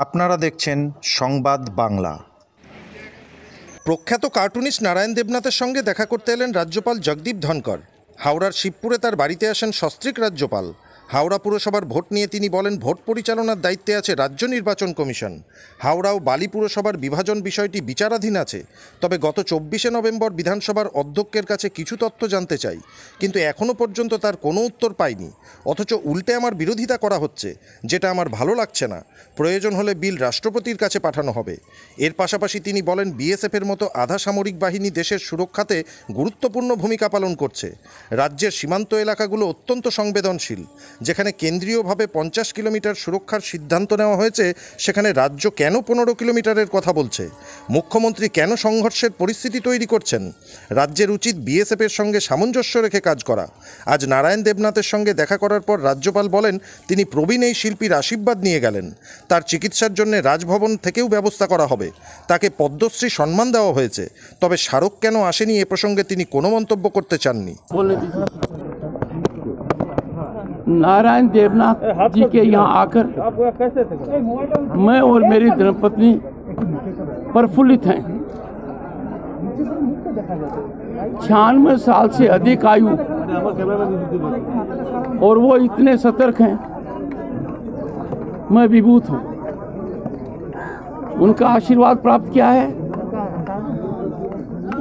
আপনারা দেখছেন সংবাদ বাংলা। প্রখ্যাত কার্টুনিস্ট নারায়ণ দেবনাথের সঙ্গে দেখা করতে এলেন রাজ্যপাল জগদীপ ধনকর। হাওড়ার শিবপুরে তার বাড়িতে আসেন সস্ত্রীক রাজ্যপাল। হাওড়া পুরসভার ভোট নিয়ে তিনি বলেন, ভোট পরিচালনার দায়িত্বে আছে রাজ্য নির্বাচন কমিশন। হাওড়া ও বালি পুরসভার বিভাজন বিষয়টি বিচারাধীন আছে। তবে গত 24শে নভেম্বর বিধানসভার অধ্যক্ষের কাছে কিছু তথ্য জানতে চাই, কিন্তু এখনও পর্যন্ত তার কোনো উত্তর পাইনি। অথচ উল্টে আমার বিরোধিতা করা হচ্ছে, যেটা আমার ভালো লাগছে না। প্রয়োজন হলে বিল রাষ্ট্রপতির কাছে পাঠানো হবে। এর পাশাপাশি তিনি বলেন, বিএসএফের মতো আধা সামরিক বাহিনী দেশের সুরক্ষাতে গুরুত্বপূর্ণ ভূমিকা পালন করছে। রাজ্যের সীমান্ত এলাকাগুলো অত্যন্ত সংবেদনশীল। যেখানে কেন্দ্রীয়ভাবে 50 কিলোমিটার সুরক্ষার সিদ্ধান্ত নেওয়া হয়েছে, সেখানে রাজ্য কেন 15 কিলোমিটারের কথা বলছে? মুখ্যমন্ত্রী কেন সংঘর্ষের পরিস্থিতি তৈরি করছেন? রাজ্যের উচিত বিএসএফের সঙ্গে সামঞ্জস্য রেখে কাজ করা। আজ নারায়ণ দেবনাথের সঙ্গে দেখা করার পর রাজ্যপাল বলেন, তিনি প্রবীণ এই শিল্পীর আশীর্বাদ নিয়ে গেলেন। তার চিকিৎসার জন্য রাজভবন থেকেও ব্যবস্থা করা হবে। তাকে পদ্মশ্রী সম্মান দেওয়া হয়েছে। তবে স্মারক কেন আসেনি এ প্রসঙ্গে তিনি কোনো মন্তব্য করতে চাননি। नारायण देवनाथ जी के यहाँ आकर मैं और मेरी धर्मपत्नी प्रफुल्लित हैं। 96 साल से अधिक आयु और वो इतने सतर्क हैं, मैं विभूत हूँ। उनका आशीर्वाद प्राप्त किया है।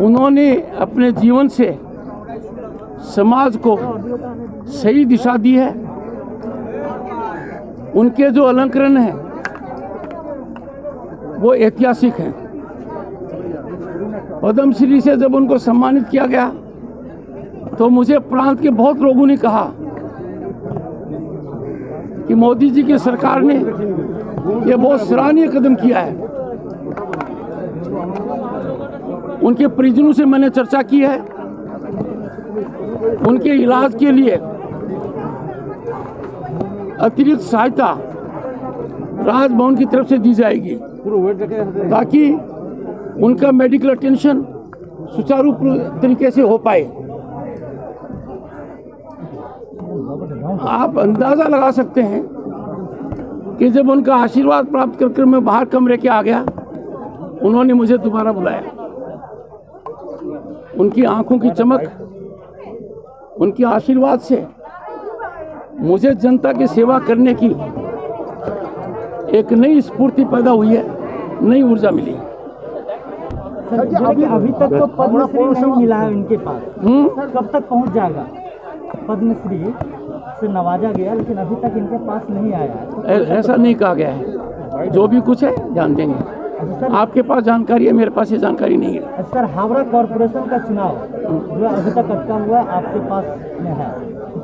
उन्होंने अपने जीवन से समाज को सही दिशा दी है। उनके जो अलंकरण हैं वो ऐतिहासिक हैं। पद्मश्री से जब उनको सम्मानित किया गया तो मुझे प्रांत के बहुत लोगों ने कहा कि मोदी जी की सरकार ने ये बहुत सराहनीय कदम किया है। उनके परिजनों से मैंने चर्चा की है। उनके इलाज के लिए अतिरिक्त सहायता राजभवन की तरफ से दी जाएगी, ताकि उनका मेडिकल अटेंशन सुचारू तरीके से हो पाए। आप अंदाजा लगा सकते हैं कि जब उनका आशीर्वाद प्राप्त कर मैं बाहर कमरे के आ गया, उन्होंने मुझे दोबारा बुलाया। उनकी आंखों की चमक, उनके आशीर्वाद से मुझे जनता की सेवा करने की एक नई स्फूर्ति पैदा हुई है, नई ऊर्जा मिली है। अभी तक तो पद्मश्री नहीं मिला है इनके पास। कब तक पहुंच जाएगा? पद्मश्री से नवाजा गया, लेकिन अभी तक इनके पास नहीं आया है। ऐसा नहीं कहा गया है। जो भी कुछ है जान देंगे। आपके पास जानकारी है, मेरे पास ये जानकारी नहीं है। सर, हावड़ा कॉरपोरेशन का चुनाव जो अभी तक अटका हुआ आपके पास में है,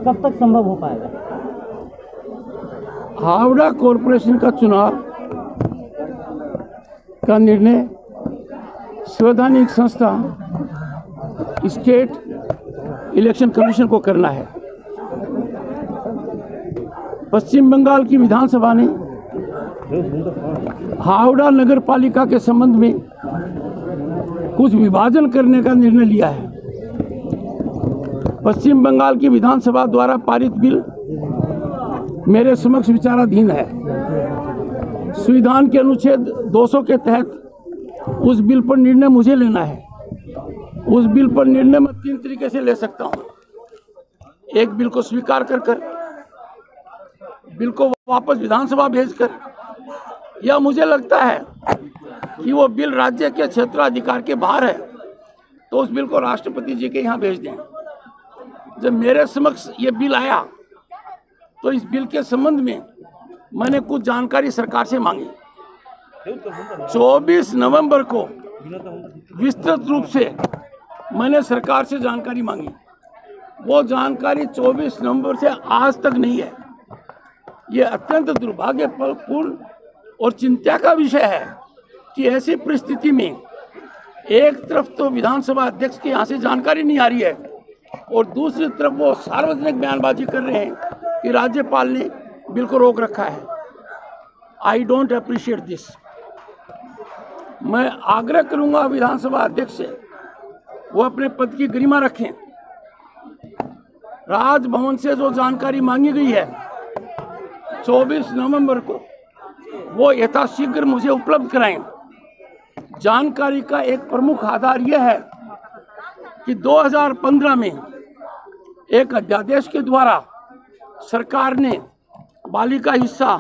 कब तक संभव हो पाएगा? हावड़ा कॉरपोरेशन का चुनाव का निर्णय संवैधानिक संस्था स्टेट इलेक्शन कमीशन को करना है। पश्चिम बंगाल की विधानसभा ने हावड़ा नगर पालिका के संबंध में कुछ विभाजन करने का निर्णय लिया है। पश्चिम बंगाल की विधानसभा द्वारा पारित बिल मेरे समक्ष विचाराधीन है। संविधान के अनुच्छेद 200 के तहत उस बिल पर निर्णय मुझे लेना है। उस बिल पर निर्णय मैं 3 तरीके से ले सकता हूँ। एक, बिल को स्वीकार कर बिल को वापस विधानसभा भेजकर, या मुझे लगता है कि वो बिल राज्य के क्षेत्राधिकार के बाहर है तो उस बिल को राष्ट्रपति जी के यहाँ भेज दें। जब मेरे समक्ष ये बिल आया तो इस बिल के संबंध में मैंने कुछ जानकारी सरकार से मांगी। 24 नवंबर को विस्तृत रूप से मैंने सरकार से जानकारी मांगी। वो जानकारी 24 नवंबर से आज तक नहीं है। ये अत्यंत दुर्भाग्यपूर्ण और चिंता का विषय है कि ऐसी परिस्थिति में एक तरफ तो विधानसभा अध्यक्ष के यहाँ से जानकारी नहीं आ रही है और दूसरी तरफ वो सार्वजनिक बयानबाजी कर रहे हैं कि राज्यपाल ने बिल को रोक रखा है। I don't appreciate this. मैं आग्रह करूंगा विधानसभा अध्यक्ष से, वो अपने पद की गरिमा रखें। राजभवन से जो जानकारी मांगी गई है 24 नवंबर को, वो यथाशीघ्र मुझे उपलब्ध कराएं। जानकारी का एक प्रमुख आधार यह है कि 2015 में एक अध्यादेश के द्वारा सरकार ने बाली का हिस्सा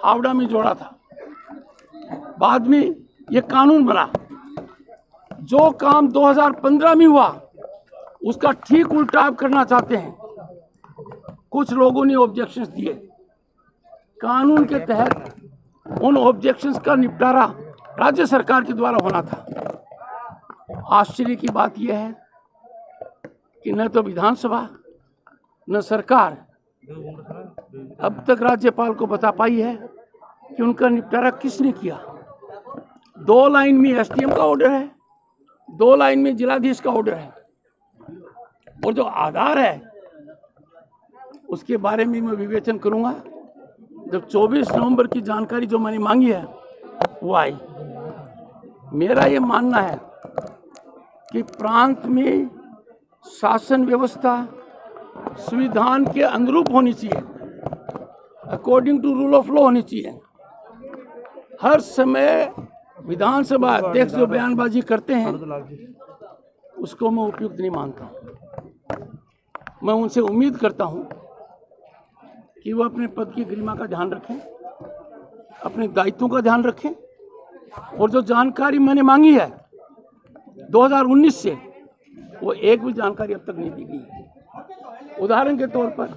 हावड़ा में जोड़ा था। बाद में ये कानून बना। जो काम 2015 में हुआ उसका ठीक उल्टा आप करना चाहते हैं। कुछ लोगों ने ऑब्जेक्शंस दिए। कानून के तहत उन ऑब्जेक्शंस का निपटारा राज्य सरकार के द्वारा होना था। आश्चर्य की बात यह है कि न तो विधानसभा न सरकार अब तक राज्यपाल को बता पाई है कि उनका निपटारा किसने किया। 2 लाइन में एसडीएम का ऑर्डर है, 2 लाइन में जिलाधीश का ऑर्डर है, और जो आधार है उसके बारे में मैं विवेचन करूंगा जब 24 नवंबर की जानकारी जो मैंने मांगी है वो आई। मेरा ये मानना है कि प्रांत में शासन व्यवस्था संविधान के अनुरूप होनी चाहिए, according to rule of law होनी चाहिए। हर समय विधानसभा अध्यक्ष जो बयानबाजी करते हैं उसको मैं उपयुक्त नहीं मानता। मैं उनसे उम्मीद करता हूं कि वो अपने पद की गरिमा का ध्यान रखें, अपने दायित्वों का ध्यान रखें, और जो जानकारी मैंने मांगी है 2019 से वो एक भी जानकारी अब तक नहीं दी गई है। उदाहरण के तौर पर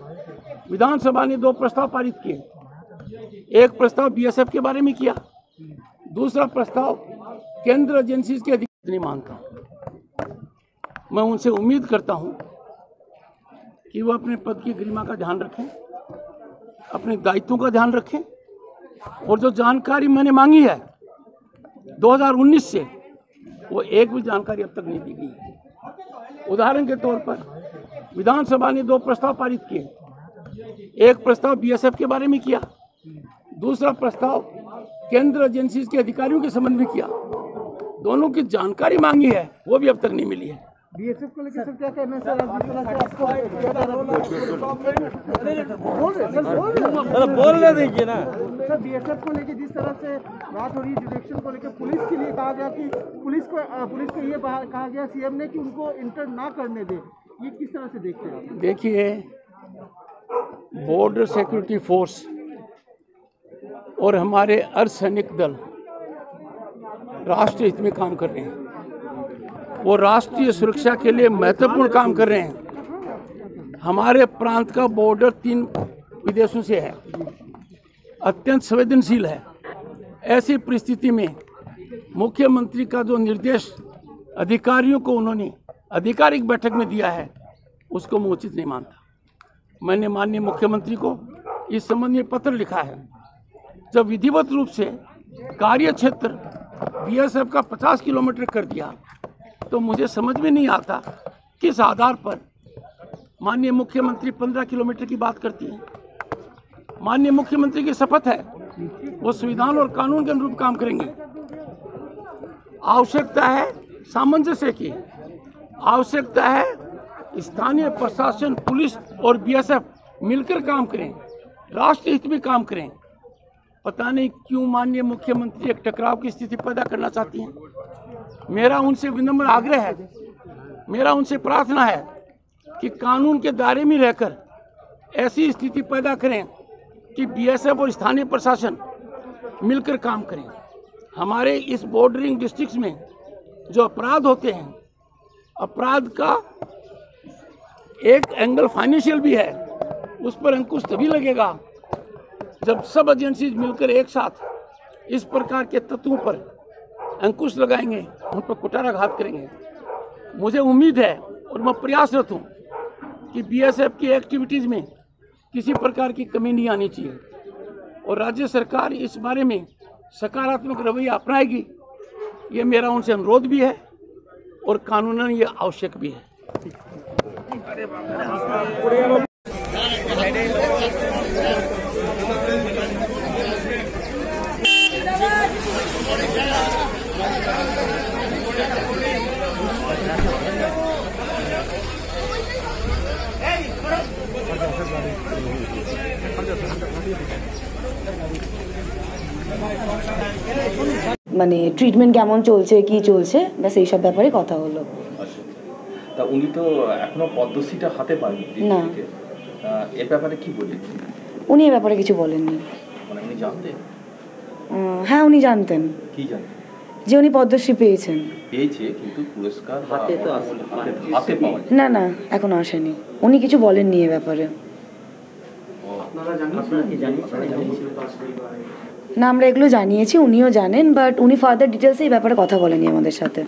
विधानसभा ने 2 प्रस्ताव पारित किए। एक प्रस्ताव बीएसएफ के बारे में किया, दूसरा प्रस्ताव केंद्र एजेंसी के अधिकार नहीं मानता। मैं उनसे उम्मीद करता हूं कि वो अपने पद की गरिमा का ध्यान रखें, अपने दायित्वों का ध्यान रखें, और जो जानकारी मैंने मांगी है 2019 से वो एक भी जानकारी अब तक नहीं दी गई है। उदाहरण के तौर पर विधानसभा ने 2 प्रस्ताव पारित किए। एक प्रस्ताव बीएसएफ के बारे में किया, दूसरा प्रस्ताव केंद्र एजेंसी के अधिकारियों के संबंध में किया। दोनों की जानकारी मांगी है वो भी अब तक नहीं मिली है। बीएसएफ को लेकर सर क्या कहना है सर? बोल रहे देखिए ना सर, बीएसएफ को लेकर जिस तरह से बात हो रही है डिटेक्शन को लेकर, पुलिस के लिए कहा गया कि पुलिस को ये कहा गया सीएम ने कि उनको इंटर ना करने दे, ये किस तरह से देखते हैं? देखिए, बॉर्डर सिक्योरिटी फोर्स और हमारे अर्धसैनिक दल राष्ट्रीय हित में काम कर रहे हैं। वो राष्ट्रीय सुरक्षा के लिए महत्वपूर्ण काम कर रहे हैं। हमारे प्रांत का बॉर्डर 3 विदेशों से है, अत्यंत संवेदनशील है। ऐसी परिस्थिति में मुख्यमंत्री का जो निर्देश अधिकारियों को उन्होंने आधिकारिक बैठक में दिया है उसको मैं उचित नहीं मानता। मैंने माननीय मुख्यमंत्री को इस संबंध में पत्र लिखा है। जब विधिवत रूप से कार्य क्षेत्र बीएसएफ का 50 किलोमीटर कर दिया तो मुझे समझ में नहीं आता किस आधार पर माननीय मुख्यमंत्री 15 किलोमीटर की बात करती हैं। माननीय मुख्यमंत्री की शपथ है वो संविधान और कानून के अनुरूप काम करेंगे। आवश्यकता है सामंजस्य की, आवश्यकता है स्थानीय प्रशासन, पुलिस और बीएसएफ मिलकर काम करें, राष्ट्र हित में काम करें। पता नहीं क्यों माननीय मुख्यमंत्री एक टकराव की स्थिति पैदा करना चाहती हैं। मेरा उनसे विनम्र आग्रह है, मेरा उनसे प्रार्थना है कि कानून के दायरे में रहकर ऐसी स्थिति पैदा करें कि बीएसएफ और स्थानीय प्रशासन मिलकर काम करें। हमारे इस बॉर्डरिंग डिस्ट्रिक्ट्स में जो अपराध होते हैं, अपराध का एक एंगल फाइनेंशियल भी है, उस पर अंकुश तभी लगेगा जब सब एजेंसीज मिलकर एक साथ इस प्रकार के तत्वों पर अंकुश लगाएंगे, उन पर कुठाराघात करेंगे। मुझे उम्मीद है और मैं प्रयासरत हूँ कि बीएसएफ की एक्टिविटीज़ में किसी प्रकार की कमी नहीं आनी चाहिए और राज्य सरकार इस बारे में सकारात्मक रवैया अपनाएगी। ये मेरा उनसे अनुरोध भी है और कानूनन ये आवश्यक भी है। Bye. মানে ট্রিটমেন্ট কেমন চলছে কি চলছে ব্যাস এইসব ব্যাপারে কথা হলো। আচ্ছা, তা উনি তো এখনো পদ্মশ্রীটা হাতে পাননি না। এ ব্যাপারে কি বললেন? উনি এ ব্যাপারে কিছু বলেননি। মানে উনি জানতেন? হ্যাঁ উনি জানতেন কি জানতেন? যে উনি পদ্মশ্রী পেয়েছেন। পেয়েছে, কিন্তু পুরস্কার হাতে পাওয়া যায়। না না এখনো আসেনি, উনি কিছু বলেননি এ ব্যাপারে। না আমরা এগুলো জানিয়েছি, উনিও জানেন, বাট উনি ফার্দার ডিটেলসে এই ব্যাপারে কথা বলেনি আমাদের সাথে।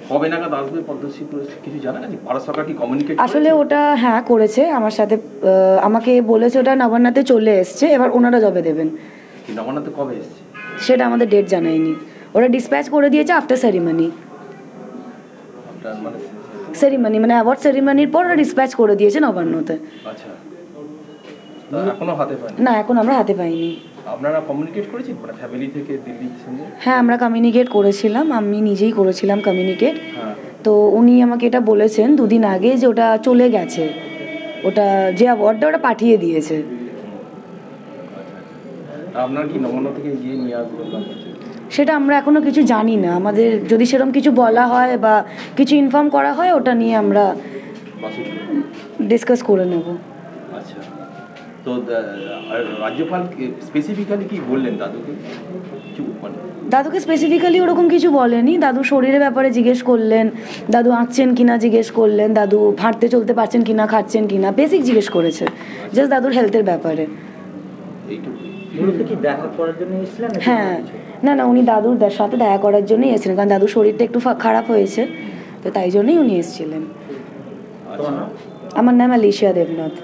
কবে নাগাদ আসবে পদ্মশ্রী পুরস্কার কিছু জানা গেছে? ভারত সরকার কি কমিউনিকেট আসলে ওটা হ্যাঁ করেছে আমার সাথে, আমাকে বলেছে ওটা নবান্নতে চলে এসছে, এবার ওনারা জবে দেবেন। নবান্নতে কবে এসছে সেটা আমাদের ডেট জানায়নি, ওরা ডিসপ্যাচ করে দিয়েছে আফটার সেরিমনি। আপনার মানে? সেরিমনি মানে অ্যাওয়ার্ড সেরিমনির পর ওরা ডিসপ্যাচ করে দিয়েছে নবান্নতে। আচ্ছা, তা এখনো হাতে পায়নি? না এখন আমরা হাতে পাইনি। আপনারা কমিউনিকেট করেছেন মানে ফ্যামিলি থেকে দিল্লির সঙ্গে? হ্যাঁ আমরা কমিউনিকেট করেছিলাম, আমি নিজেই করেছিলাম কমিউনিকেট। হ্যাঁ। তো উনি আমাকে এটা বলেছেন দুদিন আগে যে ওটা চলে গেছে, ওটা যে অ্যাওয়ার্ডটা ওটা পাঠিয়ে দিয়েছে। আপনার কি নবান্ন থেকে গিয়ে নিয়ে আসবেন? সেটা আমরা এখনো কিছু জানি না, আমাদের যদি সেরকম কিছু বলা হয় বা কিছু ইনফর্ম করা হয় ওটা নিয়ে আমরা ডিসকাস করে নেব। আচ্ছা, তো রাজ্যপাল স্পেসিফিক্যালি কি বললেন দাদুকে? কিছু মানে দাদুকে স্পেসিফিক্যালি ওরকম কিছু বলেনি, দাদু শরীরের ব্যাপারে জিজ্ঞেস করলেন, দাদু আঁকছেন কিনা জিজ্ঞেস করলেন, দাদু হাঁটতে চলতে পারছেন কিনা, খাচ্ছেন কিনা, বেসিক জিজ্ঞেস করেছে, জাস্ট দাদুর হেলথের ব্যাপারে। হ্যাঁ না না উনি দাদুর সাথে দেখা করার জন্যই এসেছিলেন, কারণ দাদুর শরীরটা একটু খারাপ হয়েছে, তো তাই জন্যই উনি এসেছিলেন। আমার নাম আলিশিয়া দেবনাথ।